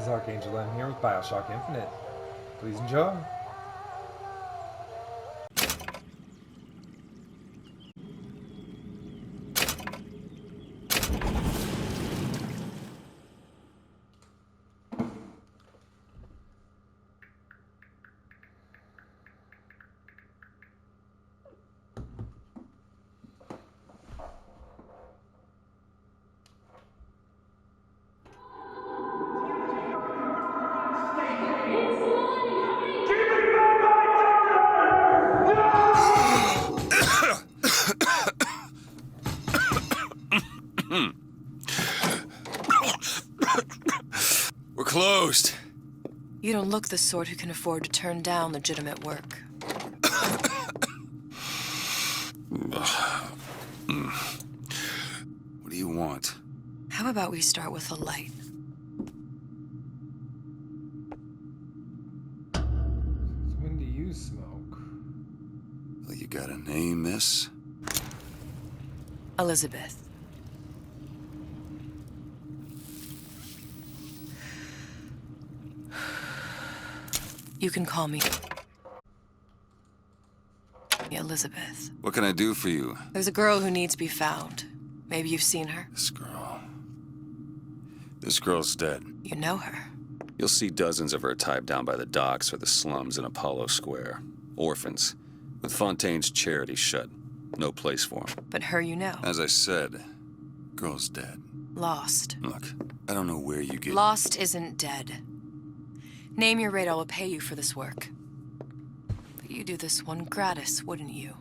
Archangel M here with Bioshock Infinite. Please enjoy. We're closed. You don't look the sort who can afford to turn down legitimate work. What do you want? How about we start with a light? When do you smoke? Well, you got a name, miss? Elizabeth. You can call me Elizabeth. What can I do for you? There's a girl who needs to be found. Maybe you've seen her. This girl. This girl's dead. You know her. You'll see dozens of her type down by the docks or the slums in Apollo Square. Orphans. With Fontaine's charity shut. No place for them. But her you know. As I said, girl's dead. Lost. Look, I don't know where you get... Lost isn't dead. Name your rate, I will pay you for this work. But you do this one gratis, wouldn't you?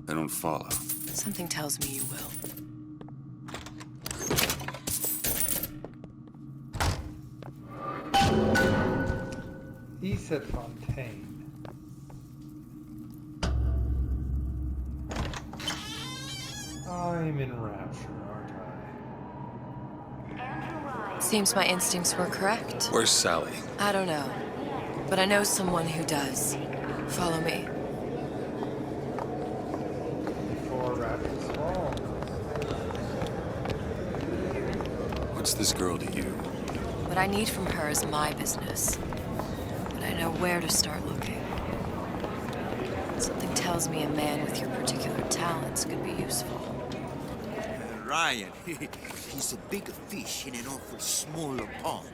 I don't follow. Something tells me you will. He said Fontaine. I'm in Rapture, aren't I? Seems my instincts were correct. Where's Sally? I don't know. But I know someone who does. Follow me. Before Rapture's fall. What's this girl to you? What I need from her is my business. But I know where to start looking. Something tells me a man with your particular talents could be useful. Ryan, he's a big fish in an awful smaller pond.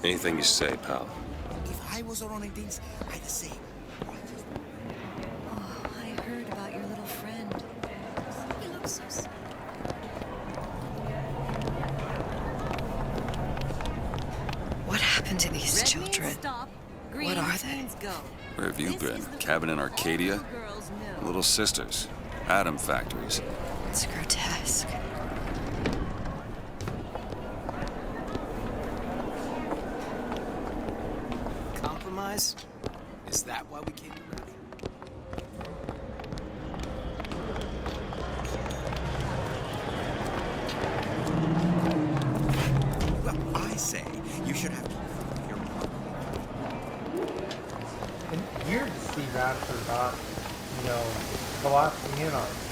Anything you say, pal. If I was running things, I'd say... Oh, I heard about your little friend. He looks so sad. What happened to these children? What are they? Where have you been? Cabin in Arcadia? Little sisters. Atom factories. It's grotesque. Compromise? Is that why we came to Rapture? Well, I say you should have... And weird to see Rapture not, collapsing in on itself.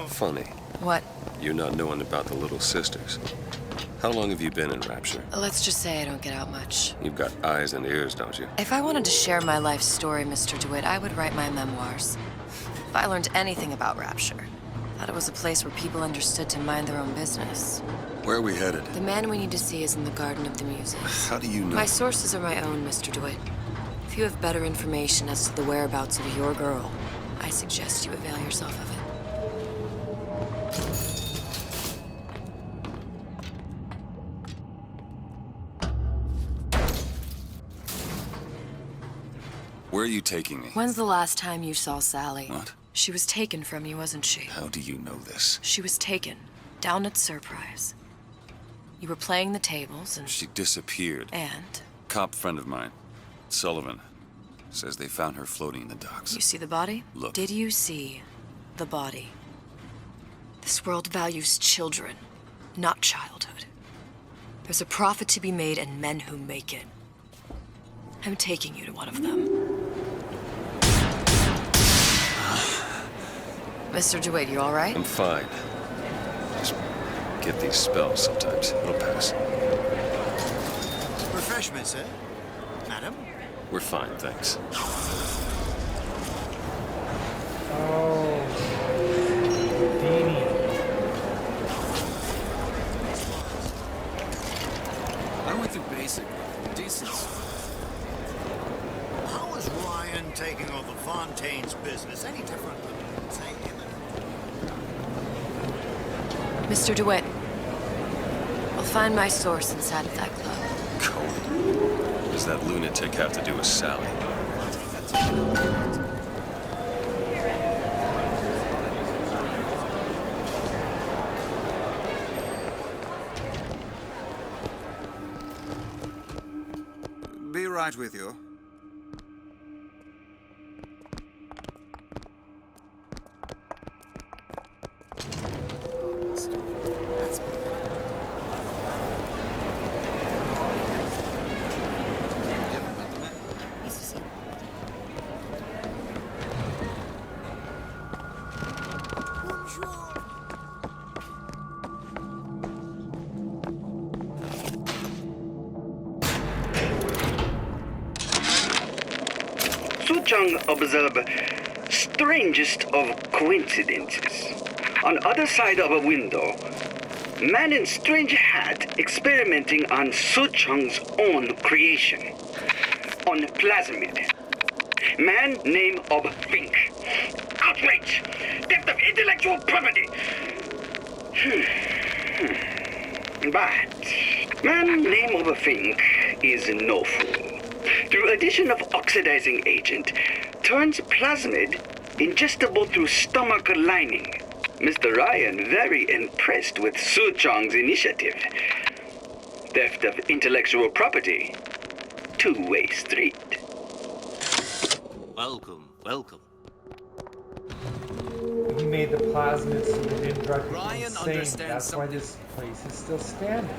Funny. What? You not knowing about the little sisters. How long have you been in Rapture? Let's just say I don't get out much. You've got eyes and ears, don't you? If I wanted to share my life story, Mr. DeWitt, I would write my memoirs. If I learned anything about Rapture, I thought it was a place where people understood to mind their own business. Where are we headed? The man we need to see is in the Garden of the Muses. How do you know? My sources are my own, Mr. DeWitt. If you have better information as to the whereabouts of your girl, I suggest you avail yourself of it. Where are you taking me? When's the last time you saw Sally? What? She was taken from you, wasn't she? How do you know this? She was taken, down at Surprise. You were playing the tables and... She disappeared. And? Cop friend of mine, Sullivan, says they found her floating in the docks. You see the body? Look. Did you see the body? This world values children, not childhood. There's a profit to be made and men who make it. I'm taking you to one of them. Mr. DeWitt, you all right? I'm fine. Just get these spells sometimes. It'll pass. Refreshments, sir? Madam? We're fine, thanks. Oh, Beanie. I went through basic. Decent. How is Ryan taking over Fontaine's business any different than, say, him? Mr. DeWitt, I'll find my source inside of that club. Cohen. What does that lunatic have to do with Sally? Be right with you. Suchong observe strangest of coincidences. On other side of a window, man in strange hat experimenting on Suchong's own creation. On plasmid. Man name of Fink. Outrage! Theft of intellectual property! But man name of Fink is no fool. Through addition of oxidizing agent, turns plasmid ingestible through stomach lining. Mr. Ryan very impressed with Suchong's initiative. Theft of intellectual property, two-way street. Welcome, welcome. He made the plasmids so they didn't drive people Ryan insane. understands That's why something. this place is still standing.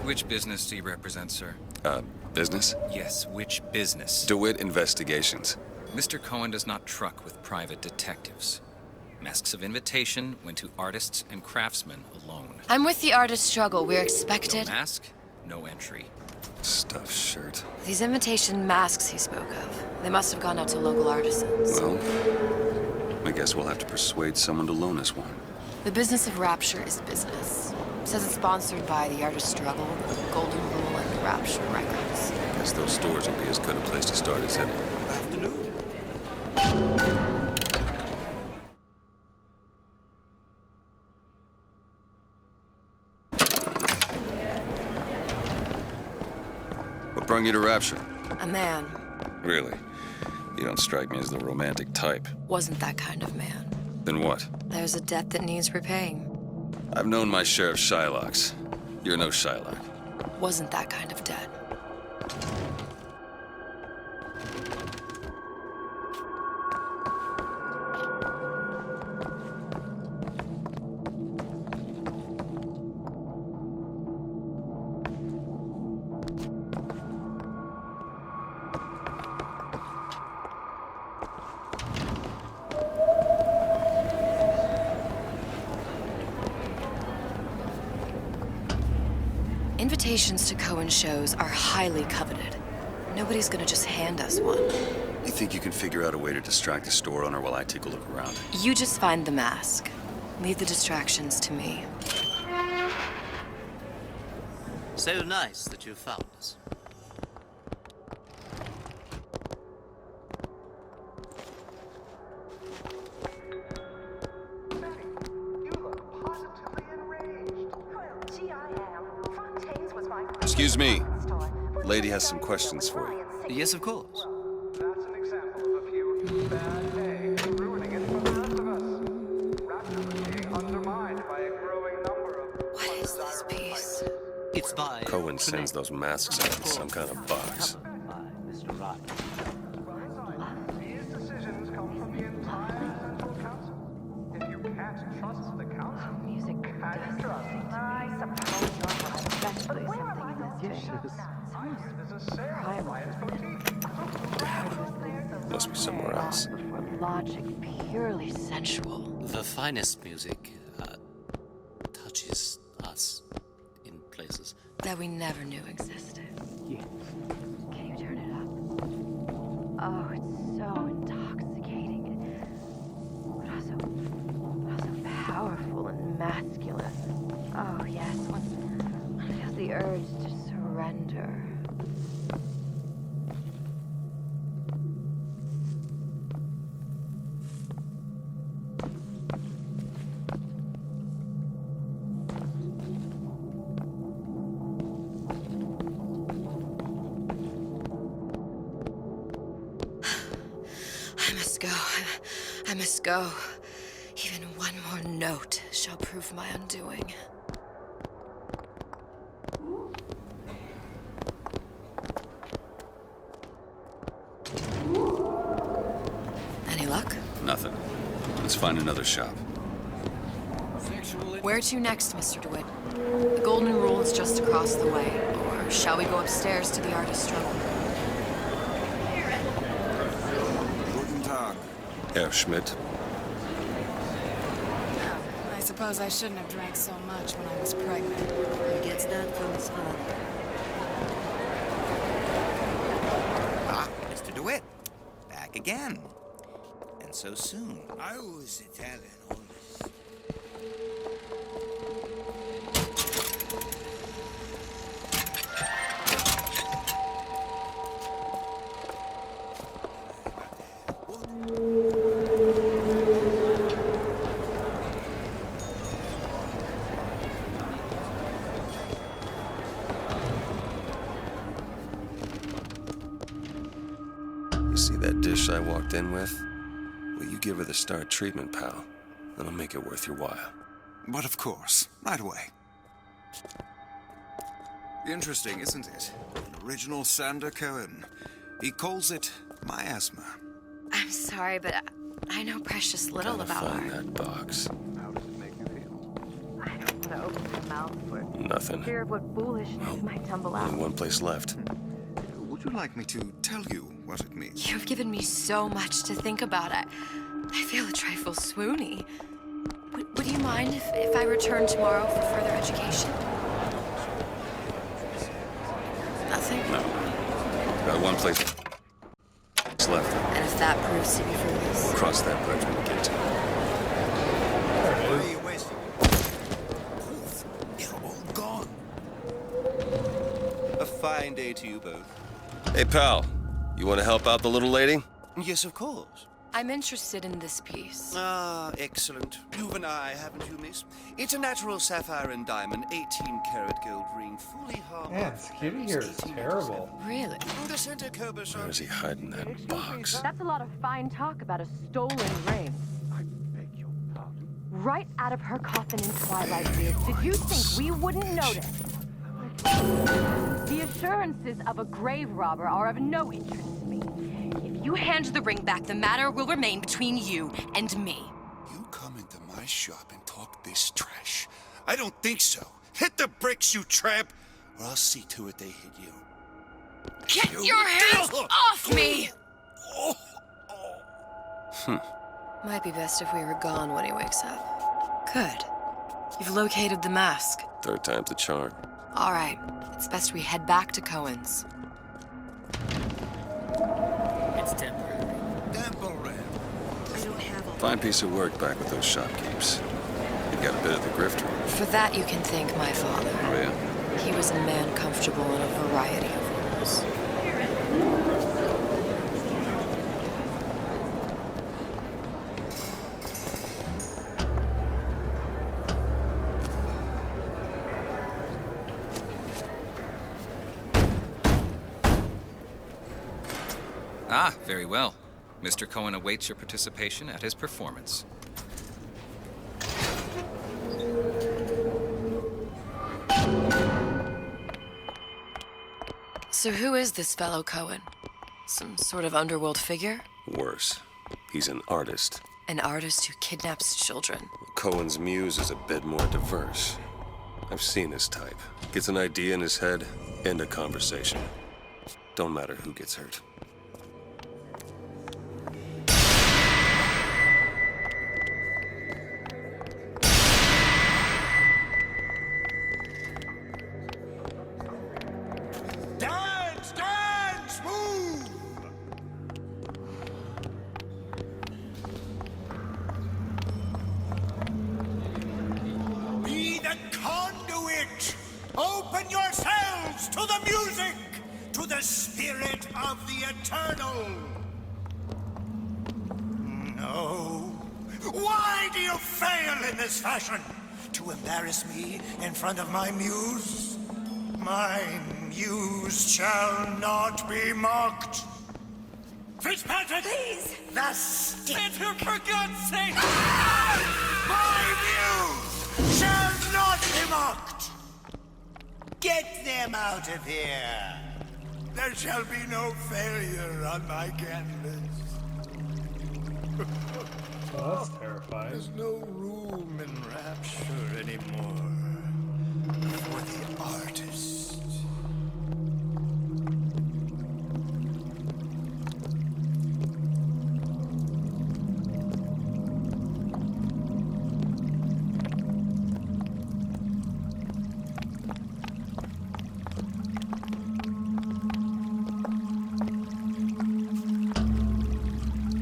Which business do you represent, sir? Business? Yes, which business? DeWitt Investigations. Mr. Cohen does not truck with private detectives. Masks of invitation went to artists and craftsmen alone. I'm with the artist struggle. We're No expected. mask, no entry. Stuffed shirt. These invitation masks he spoke of, they must have gone out to local artisans. Well, I guess we'll have to persuade someone to loan us one. The business of Rapture is business. Says it's sponsored by the artist struggle, the Golden Rule, and Rapture Records. Guess those stores would be as good a place to start as any. Afternoon. What brought you to Rapture? A man Really? You don't strike me as the romantic type. wasn't that kind of man. Then what? There's a debt that needs repaying. I've known my share of Shylocks. You're no Shylock. Wasn't that kind of debt. Invitations to Cohen shows are highly coveted. Nobody's gonna just hand us one. You think you can figure out a way to distract the store owner while I take a look around? You just find the mask. Leave the distractions to me. So nice that you found us. Excuse me. Lady has some questions for you. Yes, of course. That's an example of a few bad eggs ruining it for the rest of us. Rapture was being undermined by a growing number of... What is this piece? It's by... Cohen sends those masks out in some kind of box. Mr. Ryan. These decisions come from the entire Central Council. If you can't trust the Council, Music how do you trust? I suppose you're right, especially something this dangerous. I used as a sale by its boutique. Must be somewhere else. Before logic, purely sensual. The finest music touches us in places. That we never knew existed. Yes. Can you turn it up? Oh, it's so intoxicating. But also powerful and masculine. Oh, yes, one feels the urge to surrender. I must go. Even one more note shall prove my undoing. Any luck? Nothing. Let's find another shop. Where to next, Mr. DeWitt? The Golden Rule is just across the way. Or shall we go upstairs to the artist room? Guten Tag. Herr Schmidt. I suppose I shouldn't have drank so much when I was pregnant. He gets that from his father. Ah, Mr. DeWitt. Back again. And so soon. I was Italian always. You see that dish I walked in with? Well, you give her the star treatment, pal. That'll make it worth your while. But of course, right away. Interesting, isn't it? An original Sander Cohen. He calls it miasma. I'm sorry, but I know precious little Gotta about find art. that box. How does it make you feel? I don't want to open my mouth for Nothing. fear of what foolishness might tumble out. Only one place left. Would you like me to tell you what it means? You've given me so much to think about. I feel a trifle swoony. Would you mind if I return tomorrow for further education? Nothing? No. Got one place left. And if that proves to be fruitless? We'll cross that bridge when we get to it. Why are you wasting? They're all gone. A fine day to you both. Hey, pal. You want to help out the little lady? Yes, of course. I'm interested in this piece. Ah, excellent. You've an eye, haven't you, miss? It's a natural sapphire and diamond, 18-karat gold ring, fully harmless. Man, security here is terrible. Really? The center Cobus Where is he hiding that box? That's a lot of fine talk about a stolen ring. I beg your pardon. Right out of her coffin in Twilight Years. Did you think we wouldn't notice? The assurances of a grave robber are of no interest to me. If you hand the ring back, the matter will remain between you and me. You come into my shop and talk this trash? I don't think so. Hit the bricks, you tramp, or I'll see to it they hit you. Get your hands off me! Might be best if we were gone when he wakes up. Good. You've located the mask. Third time's the charm. All right. It's best we head back to Cohen's. It's temporary. Temporary. Fine piece of work back with those shopkeepers. You got a bit of the grifter. For that, you can thank my father. Oh, yeah? He was a man comfortable in a variety of roles. Ah, very well. Mr. Cohen awaits your participation at his performance. So who is this fellow Cohen? Some sort of underworld figure? Worse. He's an artist. An artist who kidnaps children. Cohen's muse is a bit more diverse. I've seen his type. Gets an idea in his head, end a conversation. Don't matter who gets hurt. Dance, dance, move! Be the conduit! Open yourselves to the music! To the spirit of the eternal! No. Why do you fail in this fashion? To embarrass me in front of my muse? My muse shall not be mocked. Fitzpatrick! Please! The stick! For God's sake! My muse shall not be mocked! Get them out of here! There shall be no failure on my canvas. Well, that's terrifying. There's no room in Rapture anymore for the artist.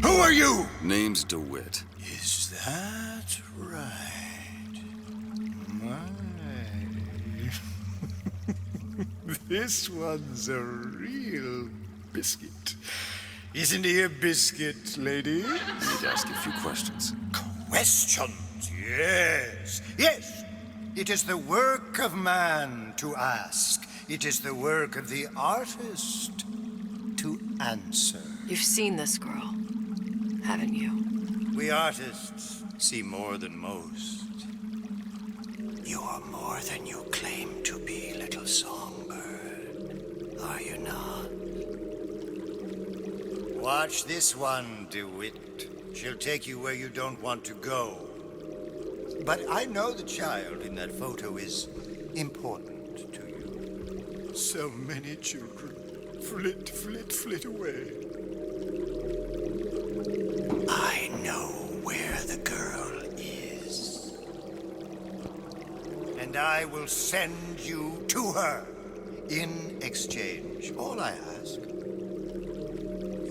Who are you? Name's DeWitt. Is that right? My. This one's a real biscuit. Isn't he a biscuit, ladies? I need to ask you a few questions. Questions, yes. Yes. It is the work of man to ask. It is the work of the artist to answer. You've seen this girl, haven't you? We artists see more than most. You are more than you claim to be, little songbird. Are you not? Watch this one, DeWitt. She'll take you where you don't want to go. But I know the child in that photo is important to you. So many children flit, flit, flit away. I know where the girl is. And I will send you to her in exchange. All I ask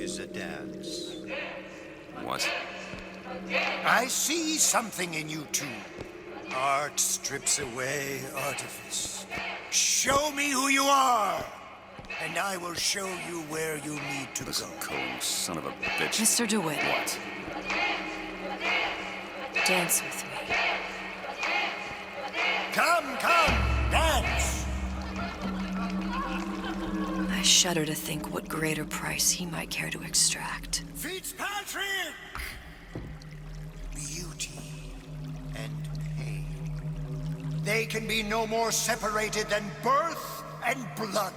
is a dance. What? I see something in you two. Art strips away artifice. Show me who you are, and I will show you where you need to Listen, go. Cohen, son of a bitch. Mr. DeWitt. What? Dance with me. Come, come, dance! I shudder to think what greater price he might care to extract. Fitzpatrick! Beauty and pain. They can be no more separated than birth and blood.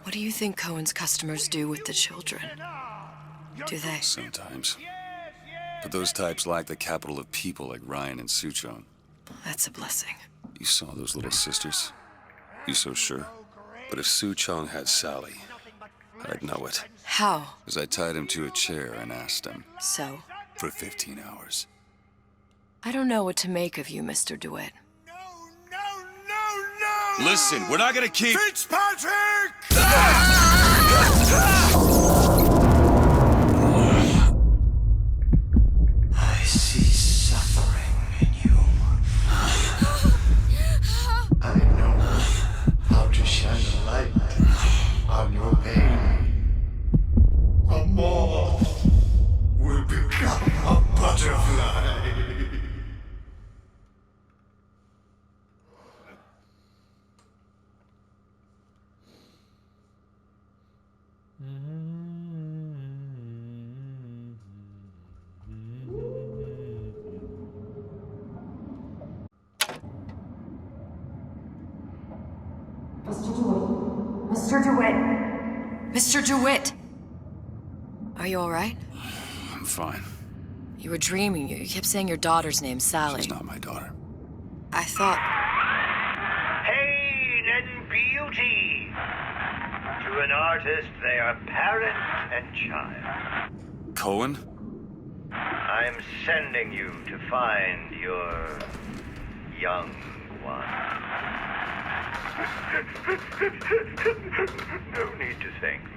What do you think Cohen's customers do with the children? Do they? Sometimes. But those types lack the capital of people like Ryan and Suchong. That's a blessing. You saw those little sisters? You so sure? But if Suchong had Sally, I'd know it. How? As I tied him to a chair and asked him. So? For 15 hours. I don't know what to make of you, Mr. DeWitt. No! Listen, we're not gonna keep... Fitzpatrick! I see suffering in you. I know how to shine a light on your pain. A moth will become a butterfly. Mr. DeWitt! Mr. DeWitt! Are you all right? I'm fine. You were dreaming. You kept saying your daughter's name, Sally. She's not my daughter. I thought... Pain and beauty. To an artist, they are parent and child. Cohen? I'm sending you to find your young one. No need to thank me.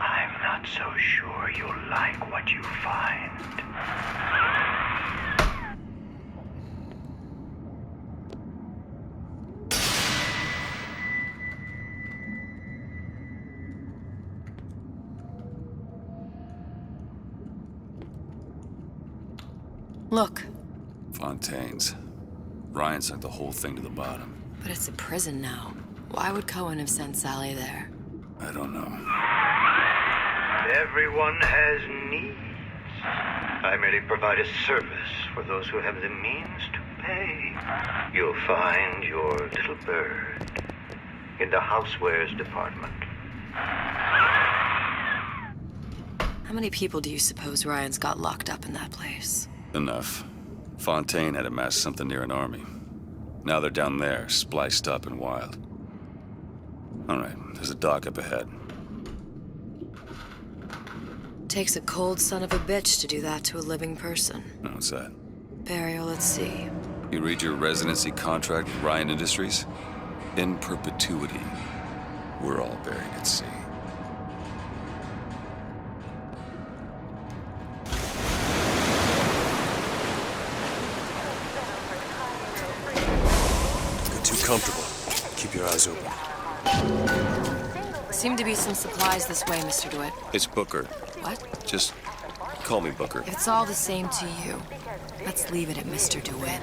I'm not so sure you'll like what you find. Look. Fontaine's. Ryan sent the whole thing to the bottom. But it's a prison now. Why would Cohen have sent Sally there? I don't know. Everyone has needs. I merely provide a service for those who have the means to pay. You'll find your little bird in the housewares department. How many people do you suppose Ryan's got locked up in that place? Enough. Fontaine had amassed something near an army. Now they're down there, spliced up and wild. All right, there's a dock up ahead. Takes a cold son of a bitch to do that to a living person. What's that? Burial at sea. You read your residency contract with Ryan Industries? In perpetuity, we're all buried at sea. Get too comfortable. Keep your eyes open. Seem to be some supplies this way, Mr. DeWitt. It's Booker. What? Just call me Booker. If it's all the same to you, let's leave it at Mr. DeWitt.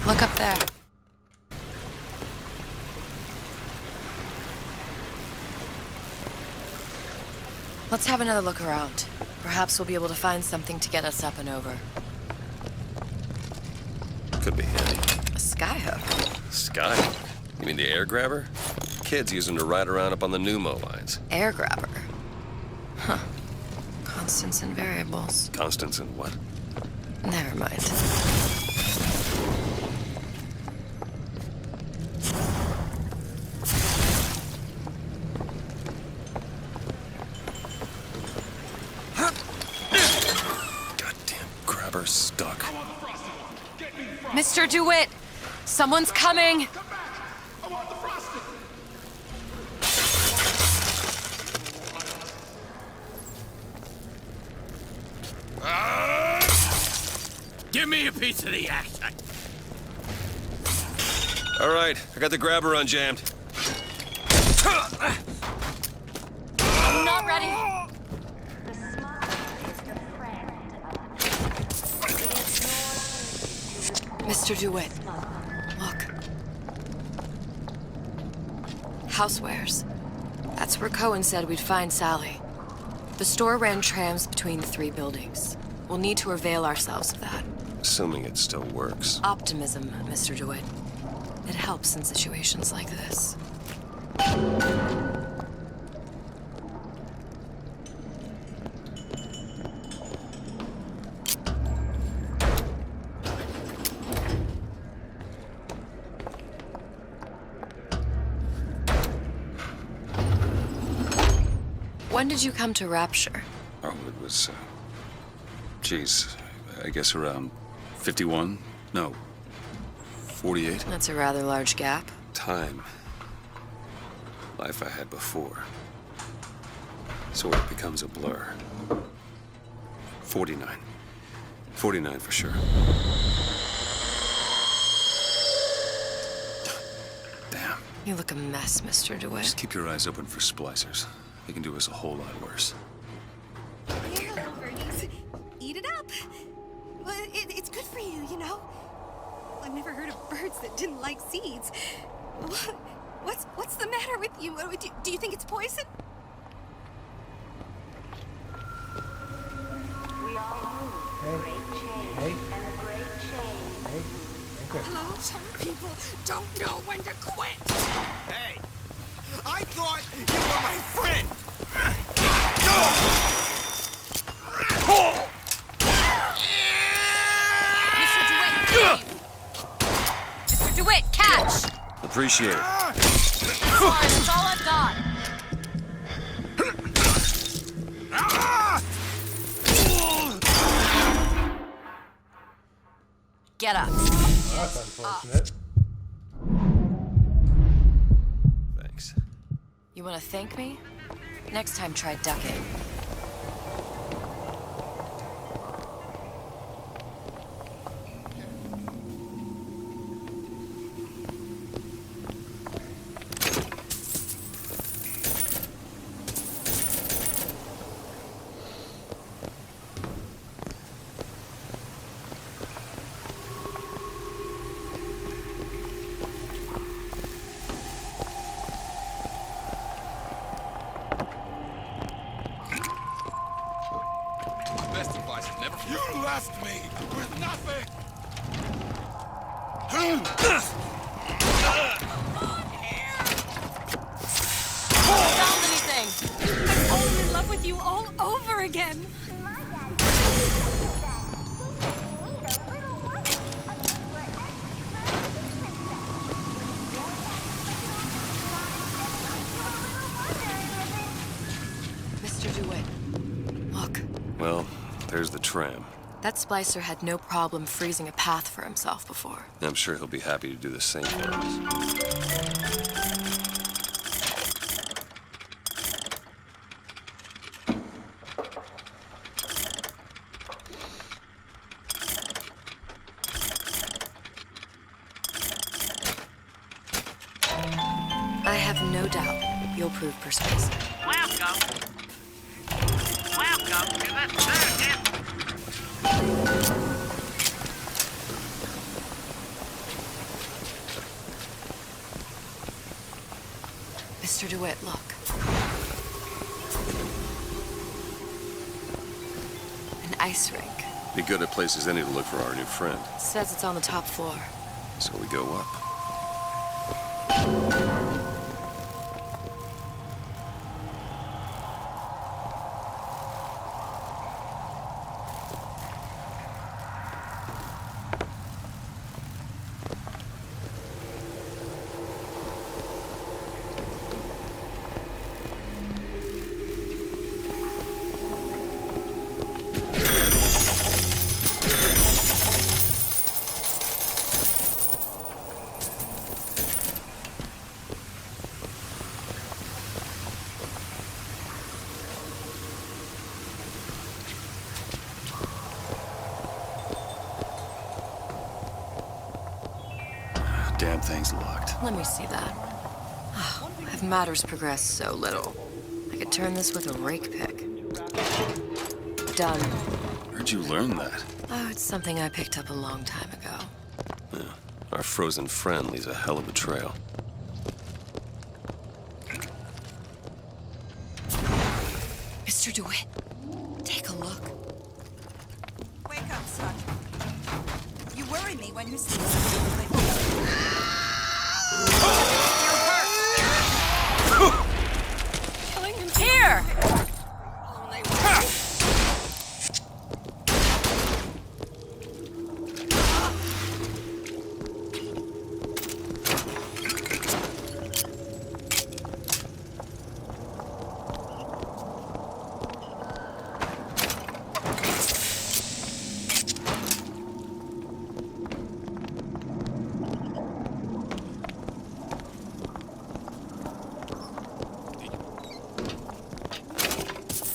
Look up there. Let's have another look around. Perhaps we'll be able to find something to get us up and over. Could be handy. A skyhook. Skyhook? You mean the air grabber? Kids use them to ride around up on the pneumo lines. Air grabber. Huh. Constants and variables. Constants and what? Never mind. Stuck. Mr. DeWitt! Someone's coming! Give me a piece of the action! All right, I got the grabber unjammed. I'm not ready. Mr. DeWitt, look. Housewares. That's where Cohen said we'd find Sally. The store ran trams between the three buildings. We'll need to avail ourselves of that. Assuming it still works. Optimism, Mr. DeWitt. It helps in situations like this. When did you come to Rapture? Oh, it was, geez, I guess around 51? No, 48? That's a rather large gap. Time. Life I had before. Sort of becomes a blur. 49. 49 for sure. Damn. You look a mess, Mr. DeWitt. Just keep your eyes open for splicers. They can do us a whole lot worse. Eat it up. Well, it's good for you, you know. I've never heard of birds that didn't like seeds. What's the matter with Do you think it's poison? Hey. Hello? Some people don't know when to quit. Hey, I thought you were my friend. Mr. DeWitt, catch! Appreciate it. Sorry, that's all I've got. Get up. That's unfortunate. Thanks. You want to thank me? Next time, try ducking. You left me with nothing! Found anything? I'm falling in love with you all over again. Mr. DeWitt, look. Well, there's the tram. That splicer had no problem freezing a path for himself before. I'm sure he'll be happy to do the same for us. I have no doubt you'll prove persuasive. Welcome to the circus. Mr. DeWitt, look. An ice rink. Be good at places any to look for our new friend. Says it's on the top floor. So we go up. Damn thing's locked. Let me see that. Oh, have matters progressed so little? I could turn this with a rake pick. Done. Where'd you learn that? Oh, it's something I picked up a long time ago. Yeah. Our frozen friend leaves a hell of a trail. Mr. DeWitt, take a look. Wake up, Sergeant. You worry me when you see something like this. Killing him here!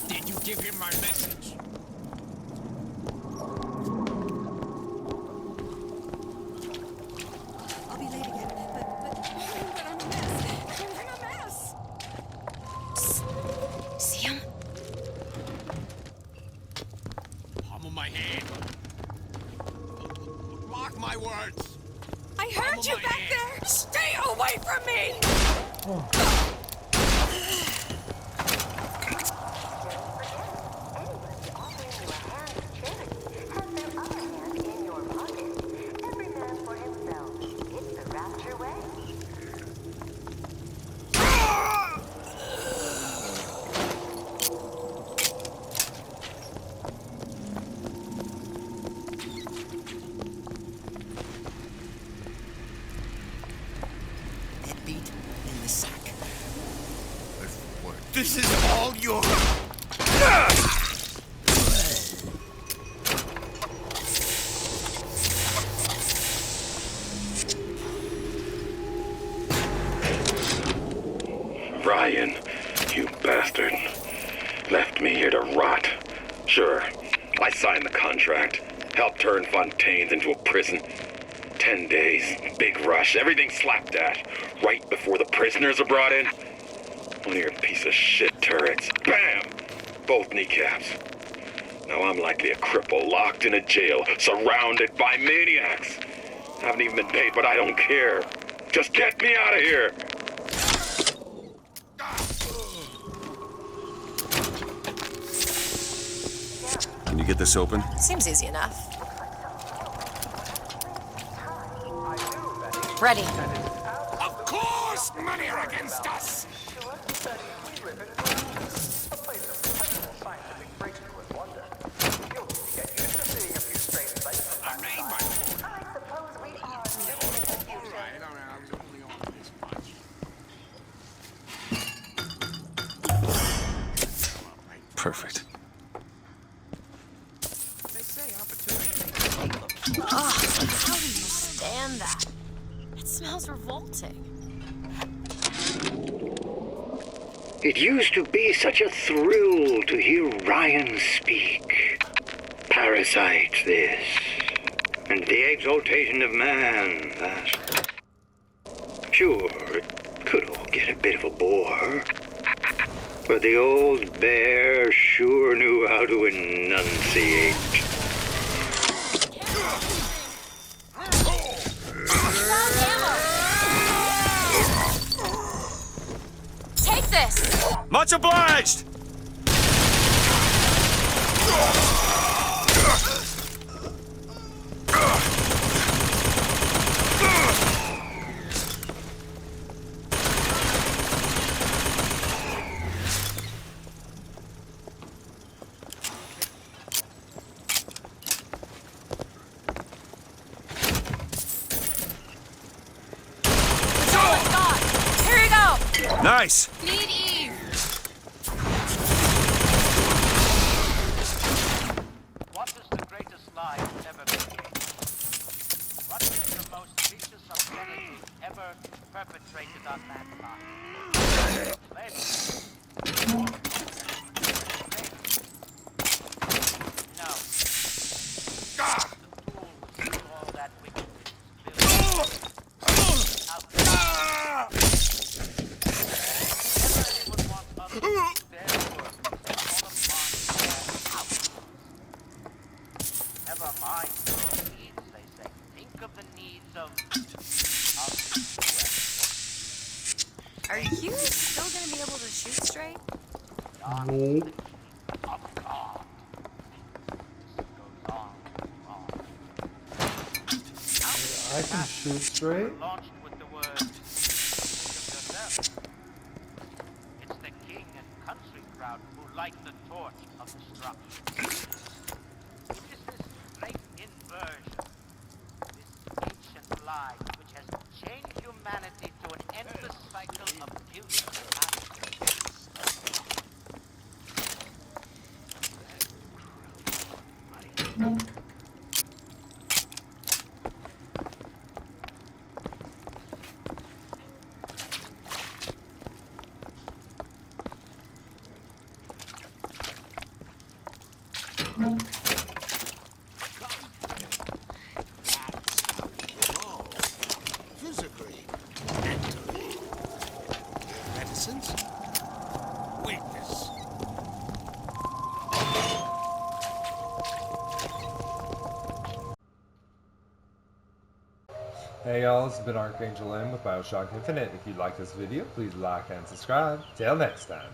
Did you give him my message? I'll be late again, but I'm a mess. I'm a mess. See him? Palm of my hand. Mark my words. I heard you back there. Stay away from me. This is all yours. Ryan, you bastard. Left me here to rot. Sure, I signed the contract. Helped turn Fontaine's into a prison. 10 days, big rush, everything slapdash. Right before the prisoners are brought in. One of your piece of shit turrets. Bam! Both kneecaps. Now I'm likely a cripple locked in a jail, surrounded by maniacs. Haven't even been paid, but I don't care. Just get me out of here! Can you get this open? Seems easy enough. Ready. Of course, money are against us. Perfect. Ugh, how do you stand that? It smells revolting. It used to be such a thrill to hear Ryan speak. Parasite, this. And the exaltation of man, that. Sure, it could all get a bit of a bore. But the old bear sure knew how to enunciate. Take this! Much obliged! Nice! Need Eve! What is the greatest lie ever created? What is the most vicious obscenity ever perpetrated on mankind? Slavery. No. The tools to all that wickedness built out there. Never mind your own needs, they say. Think of the needs of Are you still gonna be able to shoot straight? No. of God. This goes on and on. I can shoot straight. Launched with the words, think of yourself. It's the king and country crowd who light the torch of destruction. It is this great inversion, this ancient lie, which has changed humanity to an endless cycle of abuse and Physically, mentally, reticence, weakness. Hey y'all, this has been Archangel M with Bioshock Infinite. If you like this video, please like and subscribe. Till next time.